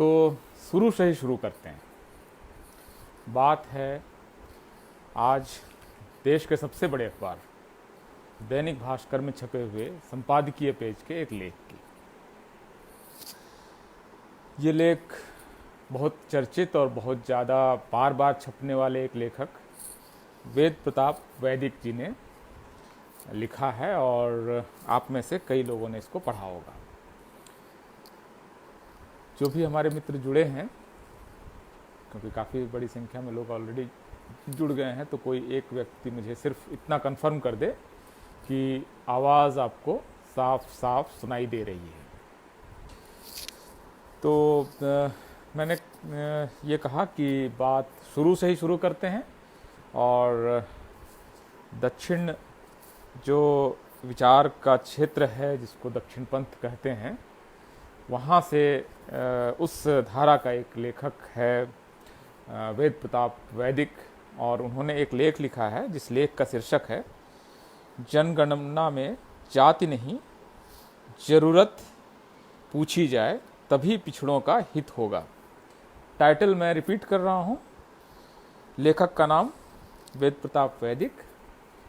तो शुरू से ही शुरू करते हैं। बात है आज देश के सबसे बड़े अखबार दैनिक भास्कर में छपे हुए संपादकीय पेज के एक लेख की। ये लेख बहुत चर्चित और बहुत ज़्यादा बार बार छपने वाले एक लेखक वेद प्रताप वैदिक जी ने लिखा है और आप में से कई लोगों ने इसको पढ़ा होगा। जो भी हमारे मित्र जुड़े हैं, क्योंकि काफ़ी बड़ी संख्या में लोग ऑलरेडी जुड़ गए हैं, तो कोई एक व्यक्ति मुझे सिर्फ इतना कंफर्म कर दे कि आवाज़ आपको साफ साफ सुनाई दे रही है। तो मैंने ये कहा कि बात शुरू से ही शुरू करते हैं और दक्षिण जो विचार का क्षेत्र है जिसको दक्षिण पंथ कहते हैं, वहाँ से उस धारा का एक लेखक है वेद प्रताप वैदिक, और उन्होंने एक लेख लिखा है जिस लेख का शीर्षक है जनगणना में जाति नहीं जरूरत पूछी जाए तभी पिछड़ों का हित होगा। टाइटल मैं रिपीट कर रहा हूँ। लेखक का नाम वेद प्रताप वैदिक,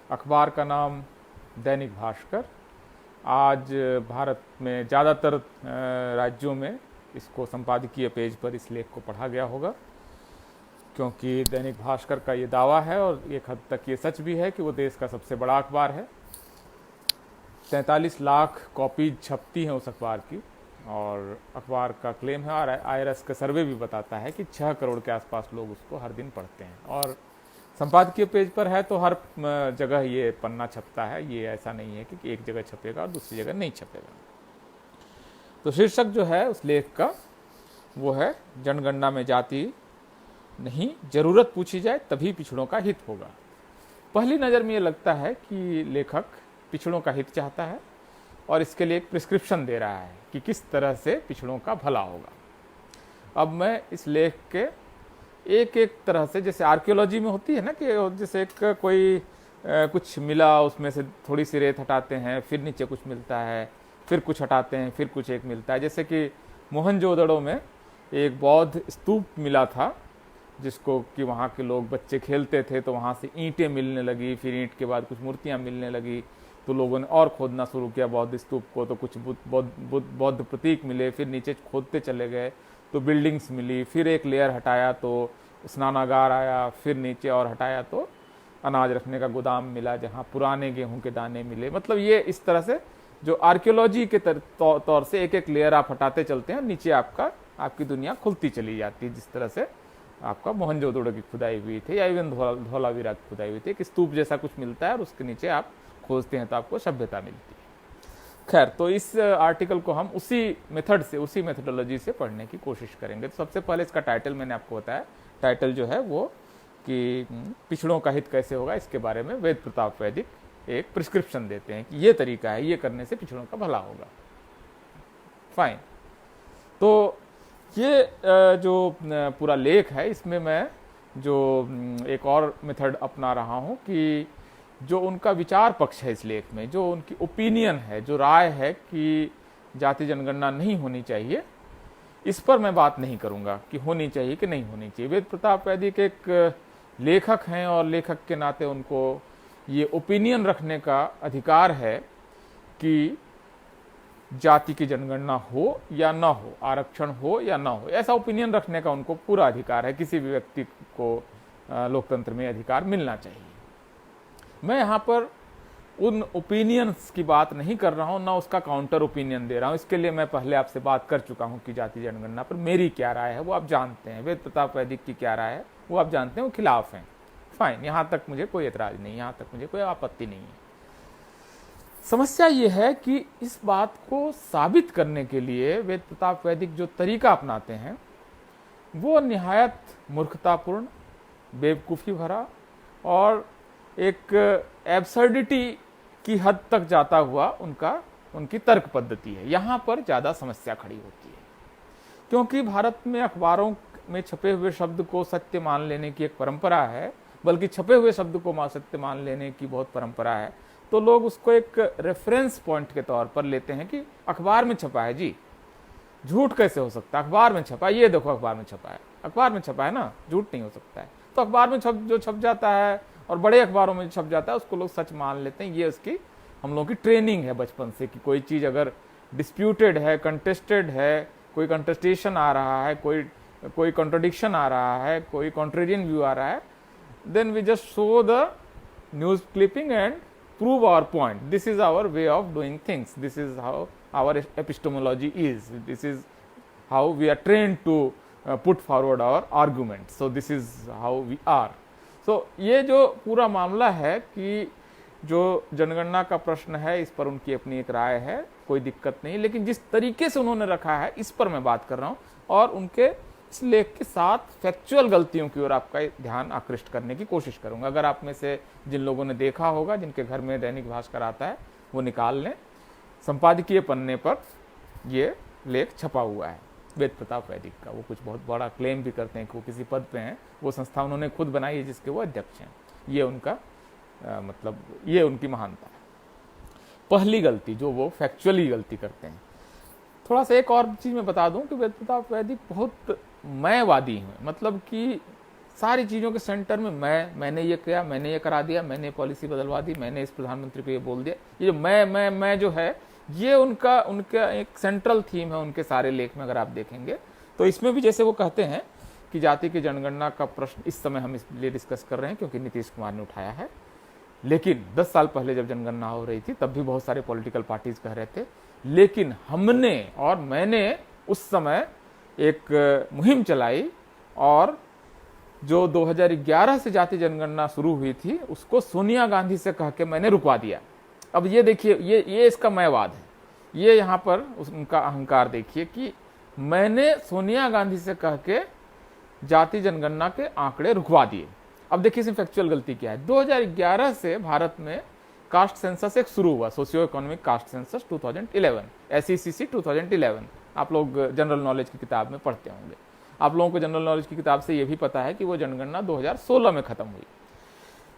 अखबार का नाम दैनिक भास्कर। आज भारत में ज़्यादातर राज्यों में इसको संपादकीय पेज पर इस लेख को पढ़ा गया होगा, क्योंकि दैनिक भास्कर का ये दावा है और एक हद तक ये सच भी है कि वो देश का सबसे बड़ा अखबार है। 43 लाख कॉपीज छपती हैं उस अखबार की, और अखबार का क्लेम है और IRS का सर्वे भी बताता है कि 6 करोड़ के आसपास लोग उसको हर दिन पढ़ते हैं। और संपादकीय पेज पर है तो हर जगह ये पन्ना छपता है, ये ऐसा नहीं है कि एक जगह छपेगा और दूसरी जगह नहीं छपेगा। तो शीर्षक जो है उस लेख का वो है जनगणना में जाति नहीं जरूरत पूछी जाए तभी पिछड़ों का हित होगा। पहली नज़र में ये लगता है कि लेखक पिछड़ों का हित चाहता है और इसके लिए एक प्रिस्क्रिप्शन दे रहा है कि किस तरह से पिछड़ों का भला होगा। अब मैं इस लेख के एक एक तरह से, जैसे आर्कियोलॉजी में होती है ना कि जैसे एक कोई कुछ मिला उसमें से थोड़ी सी रेत हटाते हैं, फिर नीचे कुछ मिलता है, फिर कुछ हटाते हैं, फिर कुछ एक मिलता है। जैसे कि मोहनजोदड़ो में एक बौद्ध स्तूप मिला था जिसको कि वहाँ के लोग बच्चे खेलते थे, तो वहाँ से ईंटें मिलने लगी, फिर ईंट के बाद कुछ मूर्तियाँ मिलने लगी, तो लोगों ने और खोदना शुरू किया बौद्ध स्तूप को, तो कुछ बौद्ध प्रतीक मिले, फिर नीचे खोदते चले गए तो बिल्डिंग्स मिली, फिर एक लेयर हटाया तो स्नानागार आया, फिर नीचे और हटाया तो अनाज रखने का गोदाम मिला जहाँ पुराने गेहूं के दाने मिले। मतलब ये इस तरह से जो आर्कियोलॉजी के तौर से एक एक लेयर आप हटाते चलते हैं, नीचे आपकी दुनिया खुलती चली जाती है। जिस तरह से आपका मोहनजोदड़ो की खुदाई हुई थी या इवन धौलावीरा की खुदाई हुई थी, एक स्तूप जैसा कुछ मिलता है और उसके नीचे आप खोजते हैं तो आपको सभ्यता मिलती है। खैर, तो इस आर्टिकल को हम उसी मेथड से, उसी मेथोडोलॉजी से पढ़ने की कोशिश करेंगे। तो सबसे पहले इसका टाइटल मैंने आपको बताया, टाइटल जो है वो कि पिछड़ों का हित कैसे होगा, इसके बारे में वेद प्रताप वैदिक एक प्रिस्क्रिप्शन देते हैं कि ये तरीका है, ये करने से पिछड़ों का भला होगा। फाइन। तो ये जो पूरा लेख है इसमें मैं जो एक और मेथड अपना रहा हूँ कि जो उनका विचार पक्ष है इस लेख में, जो उनकी ओपिनियन है, जो राय है कि जाति जनगणना नहीं होनी चाहिए, इस पर मैं बात नहीं करूंगा कि होनी चाहिए कि नहीं होनी चाहिए। वेद प्रताप वैदिक एक लेखक हैं और लेखक के नाते उनको ये ओपिनियन रखने का अधिकार है कि जाति की जनगणना हो या ना हो, आरक्षण हो या ना हो, ऐसा ओपिनियन रखने का उनको पूरा अधिकार है। किसी भी व्यक्ति को लोकतंत्र में अधिकार मिलना चाहिए। मैं यहाँ पर उन ओपिनियंस की बात नहीं कर रहा हूँ, ना उसका काउंटर ओपिनियन दे रहा हूँ। इसके लिए मैं पहले आपसे बात कर चुका हूँ कि जाति जनगणना पर मेरी क्या राय है वो आप जानते हैं, वेद प्रताप वैदिक की क्या राय है वो आप जानते हैं, वो खिलाफ हैं। फाइन, यहाँ तक मुझे कोई एतराज नहीं, यहाँ तक मुझे कोई आपत्ति नहीं है। समस्या ये है कि इस बात को साबित करने के लिए वेद प्रताप वैदिक जो तरीका अपनाते हैं वो निहायत मूर्खतापूर्ण, बेवकूफ़ी भरा और एक एब्सर्डिटी की हद तक जाता हुआ उनकी तर्क पद्धति है। यहाँ पर ज़्यादा समस्या खड़ी होती है, क्योंकि भारत में अखबारों में छपे हुए शब्द को सत्य मान लेने की एक परंपरा है, बल्कि छपे हुए शब्द को सत्य मान लेने की बहुत परंपरा है। तो लोग उसको एक रेफरेंस पॉइंट के तौर पर लेते हैं कि अखबार में छपा है जी, झूठ कैसे हो सकता है? अखबार में छपा, ये देखो अखबार में छपा है, अखबार में छपा है ना, झूठ नहीं हो सकता है। तो अखबार में जो छप जाता है और बड़े अखबारों में छप जाता है उसको लोग सच मान लेते हैं। ये उसकी हम लोगों की ट्रेनिंग है बचपन से कि कोई चीज़ अगर डिस्प्यूटेड है, कंटेस्टेड है, कोई कंटेस्टेशन आ रहा है, कोई कॉन्ट्रडिक्शन आ रहा है, कोई कॉन्ट्रेरियन व्यू आ रहा है, then we just show the news clipping and prove our point. This is our way of doing things. This is how our epistemology is. This is how we are trained to put forward our arguments. So this is how we are. So ये जो पूरा मामला है कि जो जनगणना का प्रश्न है, इस पर उनकी अपनी एक राय है, कोई दिक्कत नहीं, लेकिन जिस तरीके से उन्होंने रखा है इस पर मैं बात कर रहा हूँ और उनके इस लेख के साथ फैक्चुअल गलतियों की ओर आपका ध्यान आकृष्ट करने की कोशिश करूंगा। अगर आप में से जिन लोगों ने देखा होगा, जिनके घर में दैनिक भास्कर आता है, वो निकाल लें। संपादकीय पन्ने पर ये लेख छपा हुआ है वेद प्रताप वैदिक का। वो कुछ बहुत बड़ा क्लेम भी करते हैं कि वो किसी पद पे हैं, वो संस्था उन्होंने खुद बनाई है जिसके वो अध्यक्ष हैं। ये उनका मतलब ये उनकी महानता है। पहली गलती जो वो फैक्चुअली गलती करते हैं, थोड़ा सा एक और चीज मैं बता दूं कि वेद प्रताप वैदिक बहुत मैंवादी हैं, मतलब कि सारी चीज़ों के सेंटर में मैंने ये किया, मैंने ये करा दिया, मैंने पॉलिसी बदलवा दी, मैंने इस प्रधानमंत्री को ये बोल दिया। ये जो मैं जो है, ये उनका एक सेंट्रल थीम है उनके सारे लेख में। अगर आप देखेंगे तो इसमें भी जैसे वो कहते हैं कि जाति की जनगणना का प्रश्न इस समय हम इसलिए डिस्कस कर रहे हैं क्योंकि नीतीश कुमार ने उठाया है, लेकिन 10 साल पहले जब जनगणना हो रही थी तब भी बहुत सारे पॉलिटिकल पार्टीज कह रहे थे, लेकिन हमने और मैंने उस समय एक मुहिम चलाई और जो 2011 से जाति जनगणना शुरू हुई थी उसको सोनिया गांधी से कह के मैंने रुकवा दिया। अब ये देखिए, ये इसका मैंवाद है। ये यहाँ पर उनका अहंकार देखिए कि मैंने सोनिया गांधी से कह के जाति जनगणना के आंकड़े रुकवा दिए। अब देखिए इसमें फैक्चुअल गलती क्या है। 2011 से भारत में कास्ट सेंसस एक शुरू हुआ, socio economic caste census 2011, SECC 2011। आप लोग जनरल नॉलेज की किताब में पढ़ते होंगे। आप लोगों को जनरल नॉलेज की किताब से ये भी पता है कि वो जनगणना 2016 में खत्म हुई।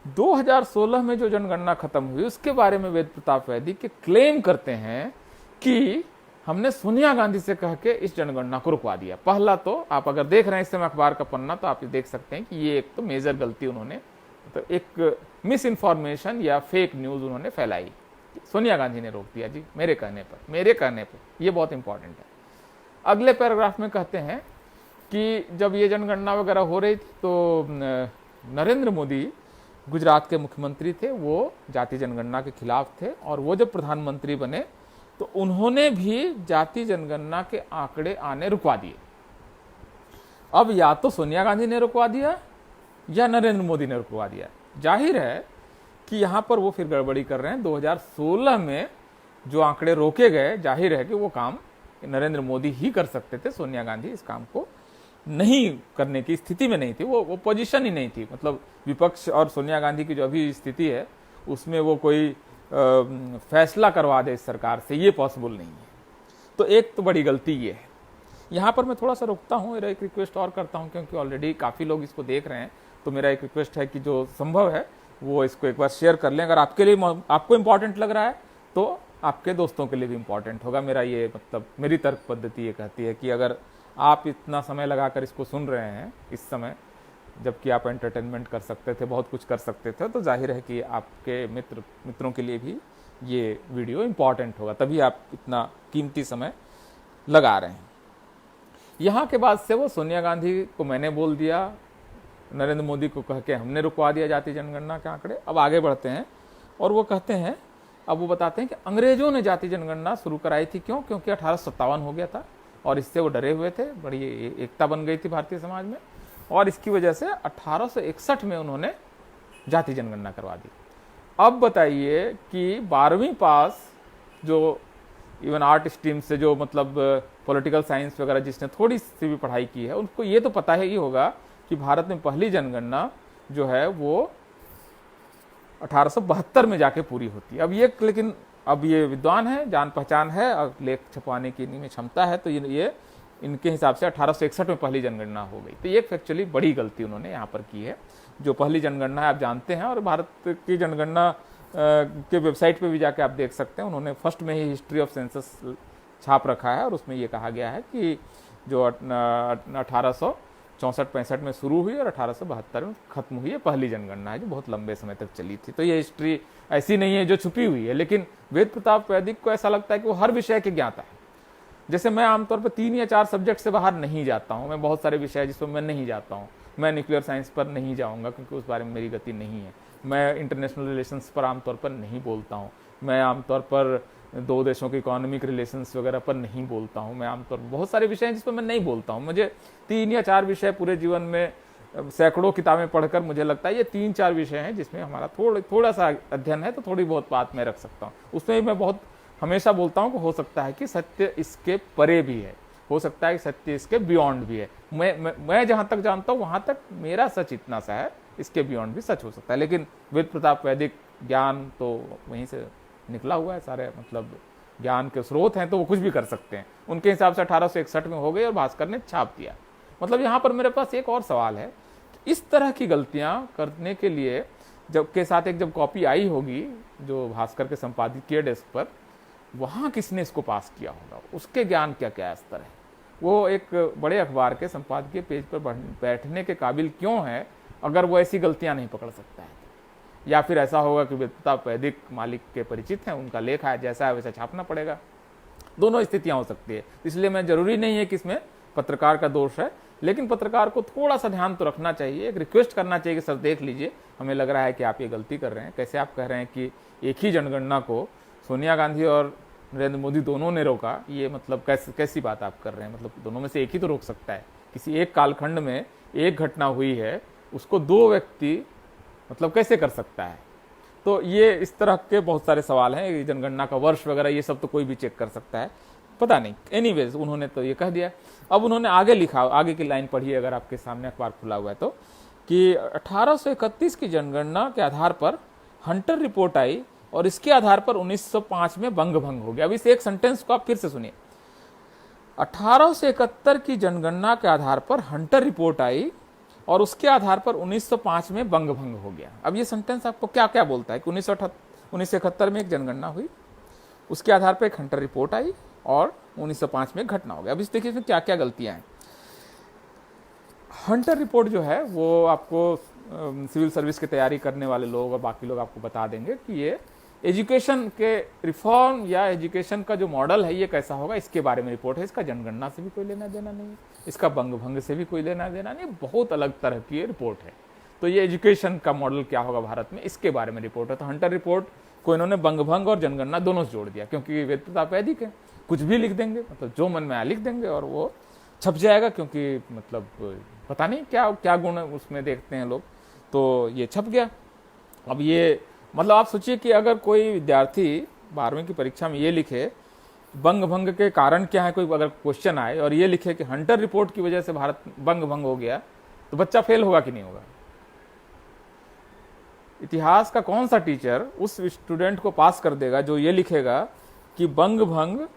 2016 में जो जनगणना खत्म हुई उसके बारे में वेद प्रताप वैदिक के क्लेम करते हैं कि हमने सोनिया गांधी से कह के इस जनगणना को रुकवा दिया। पहला तो आप अगर देख रहे हैं इस समय अखबार का पन्ना तो आप ये देख सकते हैं कि ये एक तो मेजर गलती उन्होंने, तो एक मिस इन्फॉर्मेशन या फेक न्यूज उन्होंने फैलाई। सोनिया गांधी ने रोक दिया जी, मेरे कहने पर। ये बहुत इंपॉर्टेंट है। अगले पैराग्राफ में कहते हैं कि जब ये जनगणना वगैरह हो रही थी तो नरेंद्र मोदी गुजरात के मुख्यमंत्री थे, वो जाति जनगणना के खिलाफ थे और वो जब प्रधानमंत्री बने तो उन्होंने भी जाति जनगणना के आंकड़े आने रुकवा दिए। अब या तो सोनिया गांधी ने रुकवा दिया या नरेंद्र मोदी ने रुकवा दिया। जाहिर है कि यहां पर वो फिर गड़बड़ी कर रहे हैं। 2016 में जो आंकड़े रोके गए, जाहिर है कि वो काम नरेंद्र मोदी ही कर सकते थे, सोनिया गांधी इस काम को नहीं करने की स्थिति में नहीं थी, वो पोजीशन ही नहीं थी। मतलब विपक्ष और सोनिया गांधी की जो अभी स्थिति है उसमें वो कोई फैसला करवा दे इस सरकार से, ये पॉसिबल नहीं है। तो एक तो बड़ी गलती ये है। यहाँ पर मैं थोड़ा सा रुकता हूँ, मेरा एक रिक्वेस्ट और करता हूँ क्योंकि ऑलरेडी काफ़ी लोग इसको देख रहे हैं, तो मेरा एक रिक्वेस्ट है कि जो संभव है वो इसको एक बार शेयर कर लें। अगर आपके लिए आपको इम्पोर्टेंट लग रहा है तो आपके दोस्तों के लिए भी इम्पोर्टेंट होगा। मेरा ये मतलब मेरी तर्क पद्धति ये कहती है कि अगर आप इतना समय लगाकर इसको सुन रहे हैं इस समय, जबकि आप एंटरटेनमेंट कर सकते थे, बहुत कुछ कर सकते थे, तो जाहिर है कि आपके मित्रों के लिए भी ये वीडियो इम्पॉर्टेंट होगा, तभी आप इतना कीमती समय लगा रहे हैं। यहाँ के बाद से वो सोनिया गांधी को मैंने बोल दिया, नरेंद्र मोदी को कह के हमने रुकवा दिया जाति जनगणना के आंकड़े। अब आगे बढ़ते हैं और वो कहते हैं, अब वो बताते हैं कि अंग्रेजों ने जाति जनगणना शुरू कराई थी। क्यों? क्योंकि 1857 हो गया था और इससे वो डरे हुए थे, बड़ी एकता बन गई थी भारतीय समाज में, और इसकी वजह से 1861 में उन्होंने जाति जनगणना करवा दी। अब बताइए कि 12वीं पास जो इवन आर्ट स्ट्रीम से जो मतलब पॉलिटिकल साइंस वगैरह जिसने थोड़ी सी भी पढ़ाई की है उनको ये तो पता ही होगा कि भारत में पहली जनगणना जो है वो 1872 में जाके पूरी होती है। अब ये, लेकिन अब ये विद्वान है, जान पहचान है और लेख छपवाने की इनमें क्षमता है, तो ये इनके हिसाब से 1861 में पहली जनगणना हो गई। तो ये एक्चुअली बड़ी गलती उन्होंने यहाँ पर की है। जो पहली जनगणना है आप जानते हैं, और भारत की जनगणना के वेबसाइट पे भी जाके आप देख सकते हैं, उन्होंने फर्स्ट में ही हिस्ट्री ऑफ सेंसस छाप रखा है और उसमें ये कहा गया है कि जो 1864-65 में शुरू हुई और 1872 में खत्म हुई, है पहली जनगणना है जो बहुत लंबे समय तक चली थी। तो ये हिस्ट्री ऐसी नहीं है जो छुपी हुई है, लेकिन वेद प्रताप वैदिक को ऐसा लगता है कि वो हर विषय के ज्ञाता है। जैसे मैं आमतौर पर 3 या 4 सब्जेक्ट से बाहर नहीं जाता हूँ, मैं बहुत सारे विषय जिसमें मैं नहीं जाता हूँ, मैं न्यूक्लियर साइंस पर नहीं जाऊँगा क्योंकि उस बारे में मेरी गति नहीं है, मैं इंटरनेशनल रिलेशंस पर आमतौर पर नहीं बोलता हूँ, मैं आमतौर पर 2 देशों के इकोनॉमिक रिलेशंस वगैरह पर नहीं बोलता हूँ, मैं आमतौर पर बहुत सारे विषय हैं जिस पर मैं नहीं बोलता हूँ। मुझे 3 या 4 विषय पूरे जीवन में, सैकड़ों किताबें पढ़कर मुझे लगता है ये 3-4 विषय हैं जिसमें हमारा थोड़ा सा अध्ययन है, तो थोड़ी बहुत बात मैं रख सकता हूँ। उसमें मैं बहुत हमेशा बोलता हूँ कि हो सकता है कि सत्य इसके परे भी है, हो सकता है कि सत्य इसके बियॉन्ड भी है। मैं जहाँ तक जानता हूँ वहाँ तक मेरा सच इतना सा है, इसके बियॉन्ड भी सच हो सकता है। लेकिन वेद प्रताप वैदिक ज्ञान तो वहीं से निकला हुआ है, सारे मतलब ज्ञान के स्रोत हैं, तो वो कुछ भी कर सकते हैं। उनके हिसाब से 1861 में हो गई और भास्कर ने छाप दिया। मतलब यहाँ पर मेरे पास एक और सवाल है, इस तरह की गलतियां करने के लिए जब कॉपी आई होगी जो भास्कर के संपादकीय डेस्क पर, वहाँ किसने इसको पास किया होगा, उसके ज्ञान क्या क्या स्तर है, वो एक बड़े अखबार के संपादकीय पेज पर बैठने के काबिल क्यों है अगर वो ऐसी गलतियां नहीं पकड़ सकता है। या फिर ऐसा होगा कि वेद प्रताप वैदिक मालिक के परिचित हैं, उनका लेखा है, जैसा है वैसा छापना पड़ेगा। दोनों स्थितियां हो सकती है। इसलिए मैं जरूरी नहीं है कि इसमें पत्रकार का दोष है, लेकिन पत्रकार को थोड़ा सा ध्यान तो रखना चाहिए, एक रिक्वेस्ट करना चाहिए कि सर देख लीजिए, हमें लग रहा है कि आप ये गलती कर रहे हैं। कैसे आप कह रहे हैं कि एक ही जनगणना को सोनिया गांधी और नरेंद्र मोदी दोनों ने रोका, ये मतलब कैसी बात आप कर रहे हैं। मतलब दोनों में से एक ही तो रोक सकता है। किसी एक कालखंड में एक घटना हुई है, उसको 2 व्यक्ति मतलब कैसे कर सकता है। तो ये इस तरह के बहुत सारे सवाल हैं। जनगणना का वर्ष वगैरह ये सब तो कोई भी चेक कर सकता है, पता नहीं। एनीवेज उन्होंने तो ये कह दिया। अब उन्होंने आगे लिखा, आगे की लाइन पढ़िए अगर आपके सामने अखबार खुला हुआ है तो, कि 1831 की जनगणना के आधार पर हंटर रिपोर्ट आई और इसके आधार पर 1905 में बंग भंग हो गया। अब इस एक सेंटेंस को आप फिर से सुनिए। 1871 की जनगणना के आधार पर हंटर रिपोर्ट आई और उसके आधार पर 1905 में बंग भंग हो गया। अब ये सेंटेंस आपको क्या क्या बोलता है कि 1971 में एक जनगणना हुई, उसके आधार पर एक हंटर रिपोर्ट आई और 1905 में घटना हो गया। अब इस देखिए इसमें क्या क्या गलतियां हैं। हंटर रिपोर्ट जो है वो आपको सिविल सर्विस की तैयारी करने वाले लोग और बाकी लोग आपको बता देंगे कि ये एजुकेशन के रिफॉर्म या एजुकेशन का जो मॉडल है ये कैसा होगा, इसके बारे में रिपोर्ट है। इसका जनगणना से भी कोई लेना देना नहीं है, इसका बंग भंग से भी कोई लेना देना नहीं, बहुत अलग तरह की ये रिपोर्ट है। तो ये एजुकेशन का मॉडल क्या होगा भारत में, इसके बारे में रिपोर्ट है। तो हंटर रिपोर्ट को इन्होंने बंग भंग और जनगणना दोनों से जोड़ दिया, क्योंकि वेद प्रताप वैदिक है, कुछ भी लिख देंगे, मतलब जो मन में आया लिख देंगे और वो छप जाएगा। क्योंकि मतलब पता नहीं क्या क्या गुण उसमें देखते हैं लोग, तो ये छप गया। अब ये मतलब आप सोचिए कि अगर कोई विद्यार्थी 12वीं की परीक्षा में ये लिखे बंग भंग के कारण क्या है, कोई अगर क्वेश्चन आए और ये लिखे कि हंटर रिपोर्ट की वजह से भारत बंग भंग हो गया, तो बच्चा फेल होगा कि नहीं होगा। इतिहास का कौन सा टीचर उस स्टूडेंट को पास कर देगा जो ये लिखेगा कि बंग भंग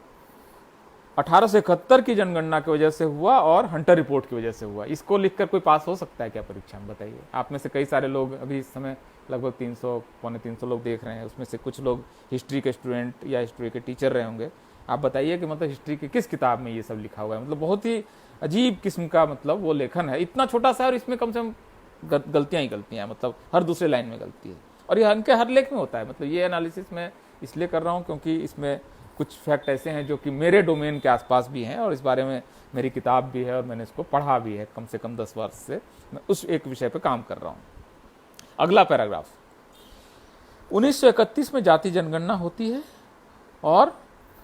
1871 की जनगणना की वजह से हुआ और हंटर रिपोर्ट की वजह से हुआ। इसको लिखकर कोई पास हो सकता है क्या परीक्षा में, बताइए। आप में से कई सारे लोग अभी इस समय लगभग 300 पौने 300 लोग देख रहे हैं, उसमें से कुछ लोग हिस्ट्री के स्टूडेंट या हिस्ट्री के टीचर रहे होंगे। आप बताइए कि मतलब हिस्ट्री की किस किताब में ये सब लिखा हुआ है। मतलब बहुत ही अजीब किस्म का मतलब वो लेखन है, इतना छोटा सा, और इसमें कम से कम गलतियां ही गलतियां, मतलब हर दूसरे लाइन में गलती है। और ये इनके हर लेख में होता है। मतलब ये एनालिसिस मैं इसलिए कर रहा हूँ क्योंकि इसमें कुछ फैक्ट ऐसे हैं जो कि मेरे डोमेन के आसपास भी हैं और इस बारे में मेरी किताब भी है और मैंने इसको पढ़ा भी है। कम से कम 10 वर्ष से मैं उस एक विषय पर काम कर रहा हूँ। अगला पैराग्राफ, 1931 में जाति जनगणना होती है और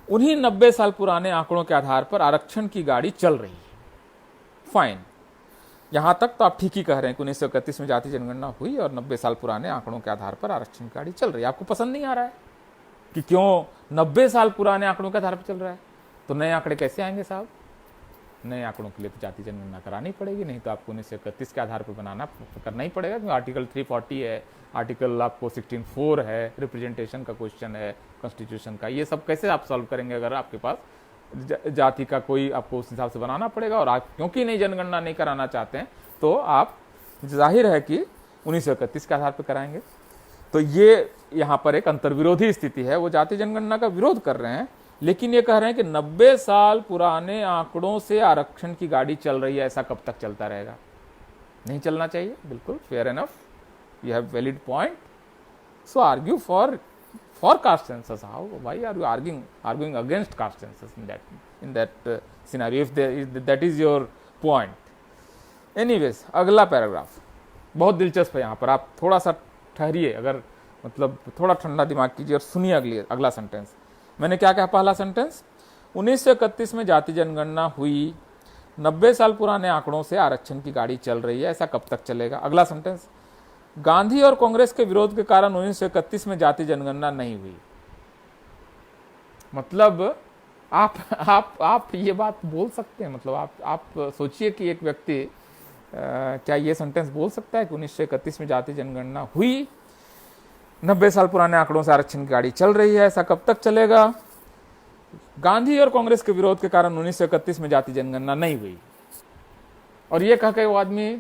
उन्हीं 90 साल पुराने आंकड़ों के आधार पर आरक्षण की गाड़ी चल रही है। फाइन, यहां तक तो आप ठीक ही कह रहे हैं कि 1931 में जाति जनगणना हुई और 90 साल पुराने आंकड़ों के आधार पर आरक्षण की गाड़ी चल रही है। आपको पसंद नहीं आ रहा है कि क्यों 90 साल पुराने आंकड़ों के आधार पर चल रहा है, तो नए आंकड़े कैसे आएंगे साहब। नए आंकड़ों के लिए तो जाति जनगणना करानी पड़ेगी, नहीं तो आपको 1931 के आधार पर बनाना करना ही पड़ेगा। क्योंकि आर्टिकल 340 है, आर्टिकल आपको 16(4) है, रिप्रेजेंटेशन का क्वेश्चन है कॉन्स्टिट्यूशन का। ये सब कैसे आप सॉल्व करेंगे अगर आपके पास जाति का कोई, आपको उस हिसाब से बनाना पड़ेगा। और आप क्योंकि नई जनगणना नहीं कराना चाहते हैं तो आप जाहिर है कि 1931 के आधार पर कराएंगे। तो ये यहाँ पर एक अंतर्विरोधी स्थिति है। वो जाति जनगणना का विरोध कर रहे हैं लेकिन ये कह रहे हैं कि 90 साल पुराने आंकड़ों से आरक्षण की गाड़ी चल रही है, ऐसा कब तक चलता रहेगा? नहीं चलना चाहिए, बिल्कुल fair enough, you have valid point, so argue for caste census. Why are you arguing against caste census in that scenario, if that is your point? Anyways, अगला पैराग्राफ बहुत दिलचस्प है। यहाँ पर आप थोड़ा सा ठहरिए, अगर मतलब थोड़ा ठंडा दिमाग कीजिए और सुनिए अगला सेंटेंस। मैंने क्या कहा? पहला सेंटेंस, 1931 में जाति जनगणना हुई, 90 साल पुराने आंकड़ों से आरक्षण की गाड़ी चल रही है, ऐसा कब तक चलेगा? अगला सेंटेंस, गांधी और कांग्रेस के विरोध के कारण 1931 में जाति जनगणना नहीं हुई। मतलब आप ये बात बोल सकते हैं, मतलब आप सोचिए कि एक व्यक्ति क्या ये सेंटेंस बोल सकता है कि 1931 में जाति जनगणना हुई, 90 साल पुराने आंकड़ों से आरक्षण की गाड़ी चल रही है, ऐसा कब तक चलेगा? गांधी और कांग्रेस के विरोध के कारण 1931 में जाति जनगणना नहीं हुई। और ये कह के वो आदमी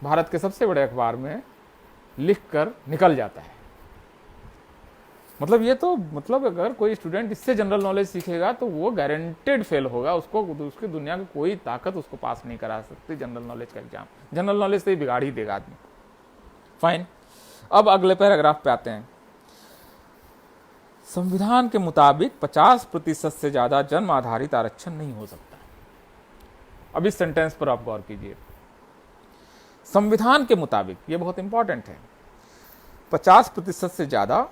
भारत के सबसे बड़े अखबार में लिखकर निकल जाता है। मतलब ये तो मतलब अगर कोई स्टूडेंट इससे जनरल नॉलेज सीखेगा तो वो गारंटेड फेल होगा, उसको उसकी दुनिया की कोई ताकत उसको पास नहीं करा सकती जनरल नॉलेज का एग्जाम। जनरल नॉलेज से ही बिगाड़ ही देगा आदमी। फाइन, अब अगले पैराग्राफ पे आते हैं। संविधान के मुताबिक 50% से ज्यादा जन्म आधारित आरक्षण नहीं हो सकता। अब इस सेंटेंस पर आप गौर कीजिए। संविधान के मुताबिक, ये बहुत इंपॉर्टेंट है, 50% से ज्यादा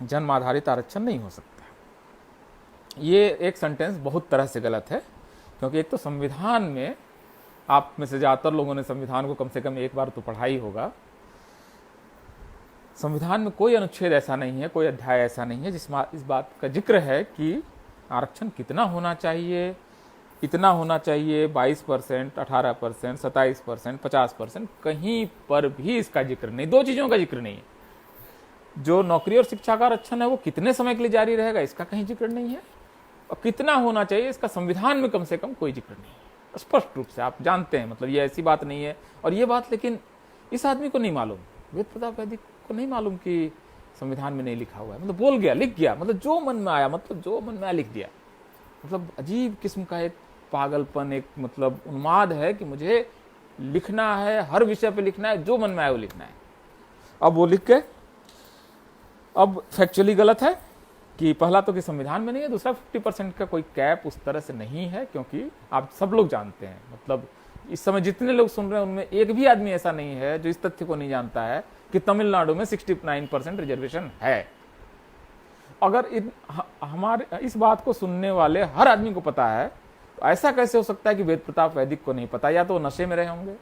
जन्म आधारित आरक्षण नहीं हो सकता। ये एक सेंटेंस बहुत तरह से गलत है, क्योंकि एक तो संविधान में, आप में से ज्यादातर लोगों ने संविधान को कम से कम एक बार तो पढ़ा ही होगा। संविधान में कोई अनुच्छेद ऐसा नहीं है, कोई अध्याय ऐसा नहीं है जिसमें इस बात का जिक्र है कि आरक्षण कितना होना चाहिए, इतना होना चाहिए, 22%, 18%, 27%, 50%, कहीं पर भी इसका जिक्र नहीं। दो चीजों का जिक्र नहीं है। जो नौकरी और शिक्षा का आरक्षण है वो कितने समय के लिए जारी रहेगा, इसका कहीं जिक्र नहीं है, और कितना होना चाहिए इसका संविधान में कम से कम कोई जिक्र नहीं है। स्पष्ट रूप से आप जानते हैं, मतलब ये ऐसी बात नहीं है। और ये बात लेकिन इस आदमी को नहीं मालूम, वेद प्रताप वैदिक को नहीं मालूम कि संविधान में नहीं लिखा हुआ है। मतलब बोल गया, लिख गया, मतलब जो मन में आया, मतलब जो मन में आया लिख दिया। मतलब अजीब किस्म का एक पागलपन, एक मतलब उन्माद है कि मुझे लिखना है, हर विषय पे लिखना है, जो मन में आए वो लिखना है। अब वो लिख के, अब फैक्चुअली गलत है कि पहला तो कि संविधान में नहीं है, दूसरा 50% का कोई कैप उस तरह से नहीं है, क्योंकि आप सब लोग जानते हैं, मतलब इस समय जितने लोग सुन रहे हैं उनमें एक भी आदमी ऐसा नहीं है जो इस तथ्य को नहीं जानता है कि तमिलनाडु में 69% रिजर्वेशन है। अगर हमारे इस बात को सुनने वाले हर आदमी को पता है, तो ऐसा कैसे हो सकता है कि वेद प्रताप वैदिक को नहीं पता? या तो नशे में रहे होंगे,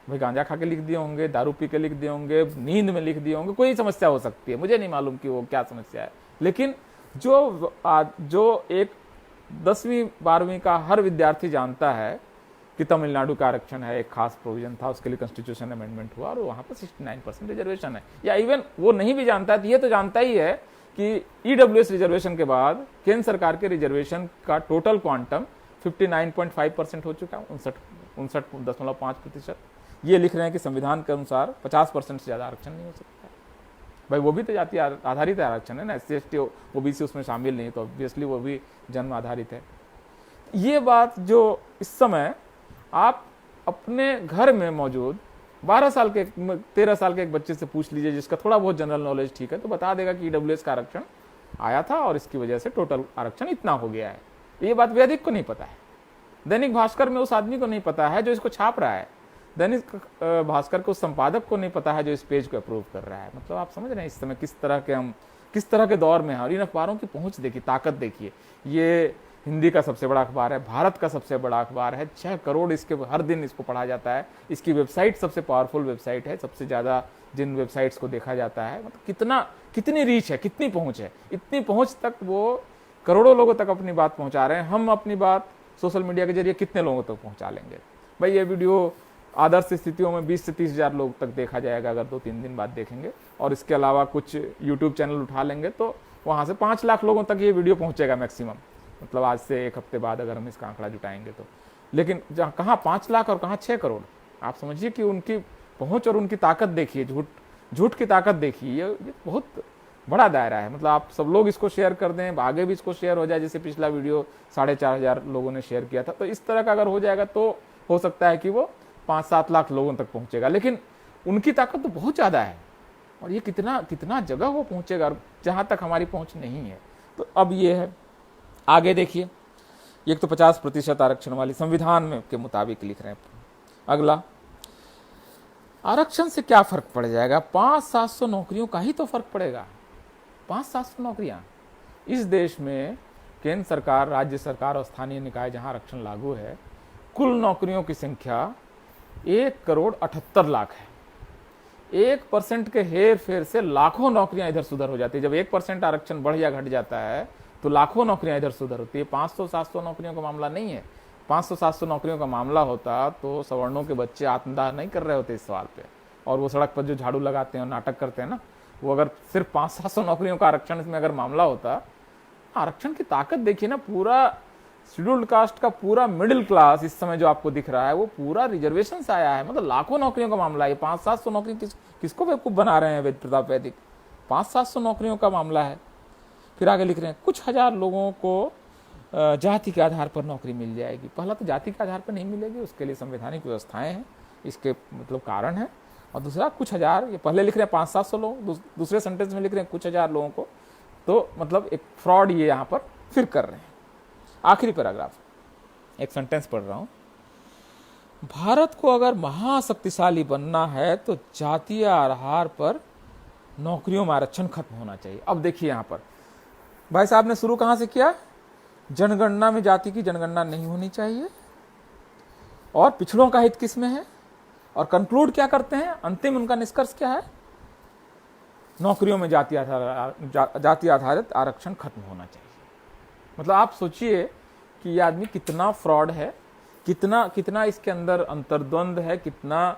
भाई गांजा खा के लिख दिए होंगे, दारू पी के लिख दिए होंगे, नींद में लिख दिए होंगे, कोई समस्या हो सकती है, मुझे नहीं मालूम कि वो क्या समस्या है। लेकिन जो एक 10वीं 12वीं का हर विद्यार्थी जानता है कि तमिलनाडु का आरक्षण है, एक खास प्रोविजन था, उसके लिए कॉन्स्टिट्यूशन अमेंडमेंट हुआ और वहां पर 69% रिजर्वेशन है, या इवन वो नहीं भी जानता है तो ये तो जानता ही है कि ईडब्ल्यूएस रिजर्वेशन के बाद केंद्र सरकार के रिजर्वेशन का टोटल क्वांटम 59.5% हो चुका है, 59.5%। ये लिख रहे हैं कि संविधान के अनुसार 50% से ज्यादा आरक्षण नहीं हो सकता। भाई वो भी तो जाति आधारित आरक्षण है ना, SC ST OBC उसमें शामिल नहीं, तो ऑब्वियसली वो भी जन्म आधारित है। ये बात जो इस समय आप अपने घर में मौजूद 13 साल के एक बच्चे से पूछ लीजिए जिसका थोड़ा बहुत जनरल नॉलेज ठीक है, तो बता देगा कि ईडब्ल्यूएस का आरक्षण आया था और इसकी वजह से टोटल आरक्षण इतना हो गया है। ये बात वैदिक को नहीं पता है, दैनिक भास्कर में उस आदमी को नहीं पता है जो इसको छाप रहा है, दैनिक भास्कर को उस संपादक को नहीं पता है जो इस पेज को अप्रूव कर रहा है। मतलब आप समझ रहे हैं इस समय किस तरह के दौर में है। और इन अखबारों की पहुंच देखिए, ताकत देखिए। ये हिंदी का सबसे बड़ा अखबार है, भारत का सबसे बड़ा अखबार है, 6 करोड़ इसके हर दिन इसको पढ़ा जाता है। इसकी वेबसाइट सबसे पावरफुल वेबसाइट है, सबसे ज्यादा जिन वेबसाइट्स को देखा जाता है। मतलब कितनी रीच है, कितनी पहुंच है, इतनी पहुंच तक वो करोड़ों लोगों तक अपनी बात पहुंचा रहे हैं। हम अपनी बात सोशल मीडिया के जरिए कितने लोगों तक पहुंचा लेंगे? भाई ये वीडियो आदर्श स्थितियों में 20 से 30 हजार लोग तक देखा जाएगा अगर 2-3 दिन बाद देखेंगे, और इसके अलावा कुछ यूट्यूब चैनल उठा लेंगे तो वहां से 5 लाख लोगों तक ये वीडियो पहुंचेगा मैक्सिमम, मतलब आज से 1 हफ्ते बाद अगर हम इसका आंकड़ा जुटाएंगे तो। लेकिन जहाँ कहाँ 5 लाख और कहाँ 6 करोड़, आप समझिए कि उनकी पहुंच और उनकी ताकत देखिए, झूठ की ताकत देखिए। ये बहुत बड़ा दायरा है। मतलब आप सब लोग इसको शेयर कर दें, आगे भी इसको शेयर हो जाए, जैसे पिछला वीडियो 4,500 लोगों ने शेयर किया था, तो इस तरह का अगर हो जाएगा तो हो सकता है कि वो 5-7 लाख लोगों तक पहुंचेगा। लेकिन उनकी ताकत तो बहुत ज़्यादा है, और ये कितना कितना जगह वो पहुंचेगा जहां तक हमारी पहुंच नहीं है। तो अब ये है, आगे देखिए, एक तो 50% आरक्षण वाली संविधान में के मुताबिक लिख रहे हैं। अगला, आरक्षण से क्या फर्क पड़ जाएगा? 500-700 नौकरियों का ही तो फर्क पड़ेगा। 500-700 नौकरियां इस देश में केंद्र सरकार, राज्य सरकार और स्थानीय निकाय जहां आरक्षण लागू है, कुल नौकरियों की संख्या 1,78,00,000 है। 1% के हेर फेर से लाखों नौकरियां इधर सुधर हो जाती है। जब 1% आरक्षण बढ़ या घट जाता है तो लाखों नौकरियां इधर सुधर होती है। 500-700 नौकरियों का मामला नहीं है। 500-700 नौकरियों का मामला होता तो सवर्णों के बच्चे आत्मदाह नहीं कर रहे होते इस सवाल पे। और वो सड़क पर जो झाड़ू लगाते हैं और नाटक करते हैं ना, वो अगर सिर्फ 500-700 नौकरियों का आरक्षण इसमें अगर मामला होता, आरक्षण की ताकत देखिए ना, पूरा शेड्यूल्ड कास्ट का पूरा मिडिल क्लास इस समय जो आपको दिख रहा है वो पूरा रिजर्वेशन से आया है। मतलब लाखों नौकरियों का मामला है। 500-700 नौकरी किसको बेवकूफ बना रहे हैं वेद प्रताप वैदिक? 500-700 नौकरियों का मामला है। फिर आगे लिख रहे हैं कुछ हजार लोगों को जाति के आधार पर नौकरी मिल जाएगी। पहला तो जाति के आधार पर नहीं मिलेगी, उसके लिए संवैधानिक व्यवस्थाएं हैं, इसके मतलब कारण है। और दूसरा कुछ हजार, ये पहले लिख रहे हैं 500-700 लोग, दूसरे सेंटेंस में लिख रहे हैं कुछ हजार लोगों को, तो मतलब एक फ्रॉड ये यहाँ पर फिर कर रहे हैं। आखिरी पैराग्राफ, एक सेंटेंस पढ़ रहा हूं। भारत को अगर महाशक्तिशाली बनना है तो जातीय आधार पर नौकरियों में आरक्षण खत्म होना चाहिए। अब देखिए यहां पर भाई साहब ने शुरू कहां से किया? जनगणना में जाति की जनगणना नहीं होनी चाहिए, और पिछड़ों का हित किसमें है, और कंक्लूड क्या करते हैं, अंतिम उनका निष्कर्ष क्या है? नौकरियों में जाति आधारित आरक्षण खत्म होना चाहिए। मतलब आप सोचिए कि ये आदमी कितना फ्रॉड है, कितना इसके अंदर अंतर्द्वंद है, कितना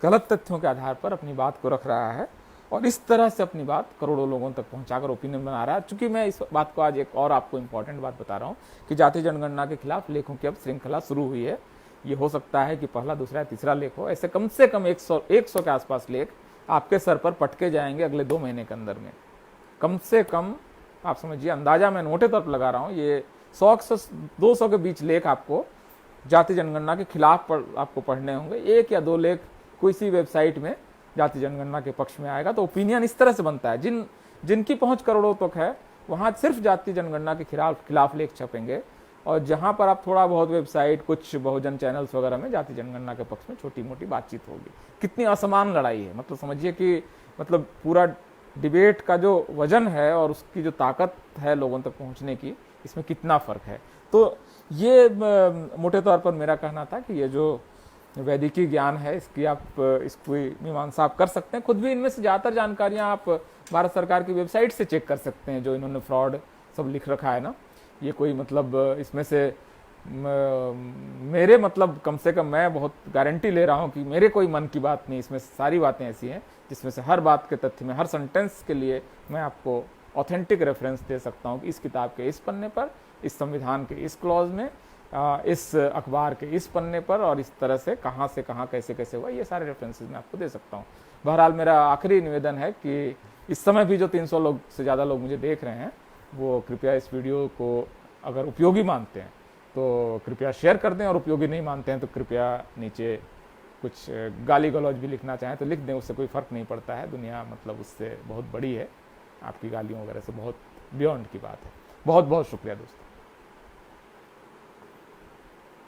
गलत तथ्यों के आधार पर अपनी बात को रख रहा है, और इस तरह से अपनी बात करोड़ों लोगों तक पहुंचाकर ओपिनियन बना रहा है। चूंकि मैं इस बात को आज एक और आपको इंपॉर्टेंट बात बता रहा हूं कि जातीय जनगणना के खिलाफ लेखों की अब श्रृंखला शुरू हुई है। ये हो सकता है कि पहला, दूसरा, तीसरा लेख हो। ऐसे कम से कम 100 के आसपास लेख आपके सर पर पटके जाएंगे अगले 2 महीने के अंदर में। कम से कम आप समझिए, अंदाजा मैं मोटे तौर पर लगा रहा हूं, ये 100 से 200 के बीच लेख आपको जातीय जनगणना के खिलाफ आपको पढ़ने होंगे। 1 या 2 लेख किसी वेबसाइट में जाति जनगणना के पक्ष में आएगा। तो ओपिनियन इस तरह से बनता है, जिनकी पहुंच करोड़ों तक है वहां सिर्फ जाति जनगणना के खिलाफ लेख छपेंगे, और जहां पर आप थोड़ा बहुत वेबसाइट, कुछ बहुजन चैनल्स वगैरह में जाति जनगणना के पक्ष में छोटी मोटी बातचीत होगी। कितनी असमान लड़ाई है। मतलब समझिए कि मतलब पूरा डिबेट का जो वजन है और उसकी जो ताकत है लोगों तक पहुंचने की, इसमें कितना फर्क है। तो ये मोटे तौर पर मेरा कहना था कि ये जो वैदिकी ज्ञान है, इसकी मीमांसा आप कर सकते हैं। खुद भी इनमें से ज़्यादातर जानकारियां आप भारत सरकार की वेबसाइट से चेक कर सकते हैं, जो इन्होंने फ्रॉड सब लिख रखा है ना। ये कोई मतलब इसमें से मेरे मतलब कम से कम मैं बहुत गारंटी ले रहा हूं कि मेरे कोई मन की बात नहीं, इसमें सारी बातें ऐसी हैं जिसमें से हर बात के तथ्य में, हर सेंटेंस के लिए मैं आपको ऑथेंटिक रेफरेंस दे सकता हूं कि इस किताब के इस पन्ने पर, इस संविधान के इस क्लॉज में, इस अखबार के इस पन्ने पर, और इस तरह से कहाँ कैसे कैसे हुआ, ये सारे रेफरेंसेस मैं आपको दे सकता हूँ। बहरहाल मेरा आखिरी निवेदन है कि इस समय भी जो 300 लोग से ज़्यादा लोग मुझे देख रहे हैं, वो कृपया इस वीडियो को अगर उपयोगी मानते हैं तो कृपया शेयर कर दें, और उपयोगी नहीं मानते हैं तो कृपया नीचे कुछ गाली गलौज भी लिखना चाहें तो लिख दें, उससे कोई फ़र्क नहीं पड़ता है। दुनिया मतलब उससे बहुत बड़ी है, आपकी गालियों वगैरह से बहुत बियॉन्ड की बात है। बहुत बहुत शुक्रिया दोस्तों।